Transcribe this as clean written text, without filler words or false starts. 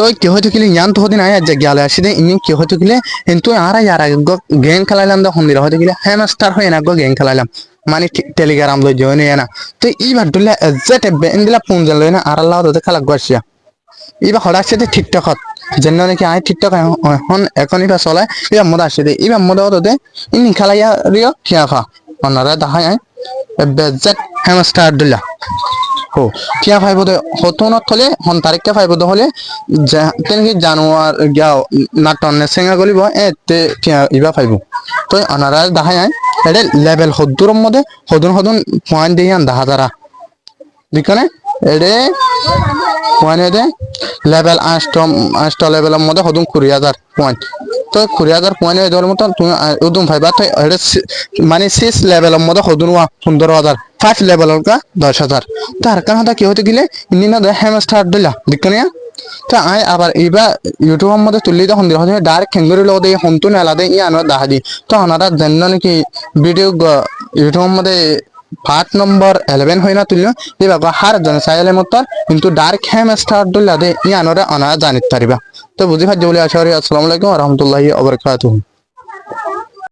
তো কি হয়তো কিলে ইয়ান তো হদিন আয় যে গেলে আসিদে ইনি কি হয়তো কিলে কিন্তু আর ইয়ার আগে গেম খেলাইলাম তো হন্দির হয়তো কিলে হ্যামস্টার হয়ে না গেম খেলাইলাম মানে টেলিগ্রাম লই জয়েন না তো ইবার দুলা এজেট বেন্দিলা পুঞ্জল লই না আর আল্লাহ তো খেলা গছিয়া ইবা হঠাৎ সাথে ঠিকঠাক হত যেন নাকি আয় ঠিকঠাক এখন ইবা চলে ইবা মজা আসছে দে ইবা মজা হতে ইনি খেলাইয়া রিও ঠিয়া খা অনারা দাহাই আয় বেজেট হ্যামস্টার দুলা হো ঠিয়া ফাইব দে হতনত হলে হন তারিখকে ফাইব দে হলে তেন কি জানুয়ার গিয়া নাটন সেঙ্গা গলিব তে ঠিয়া ইবা ফাইব তো অনারা দাহাই আয় এটা লেভেল হদ্দুর মধ্যে হদুন হদুন পয়েন্ট দিয়ে আন দাহা তারা দিকনে এডে পয়েন্ট এডে লেভেল আষ্ট লেভেলের মধ্যে হদুন 20,000 পয়েন্ট তো 20,000 পয়েন্ট এদের মতো তুমি উদুম ভাইবা তো এডে মানে 6 লেভেলের মধ্যে হদুন 15,000 5 লেভেলের কা 10,000 তার কারণ কি হতে গেলে ইন্ডিনা দে হ্যামস্টার দিলা দিকনে তো আয় আবার এবার ইউটিউবের মধ্যে তুললি তখন দিল ডাইরেক্ট খেঙ্গুরি লোক দিয়ে হন্তুন আলাদা ই আনো দাহা দি তো ওনারা জানলো নাকি ভিডিও ইউটিউবের মধ্যে পার্ট নম্বর 11 হয় না তুললো এবার হার জন চাইলে মতো কিন্তু ডাইরেক্ট হ্যামস্টার দিলা দে ই আনোরা ওনারা জানিতে পারিবা তো বুঝি ভাই বলে আসা আসসালামু আলাইকুম ওয়া রাহমাতুল্লাহি ওয়া বারাকাতুহু।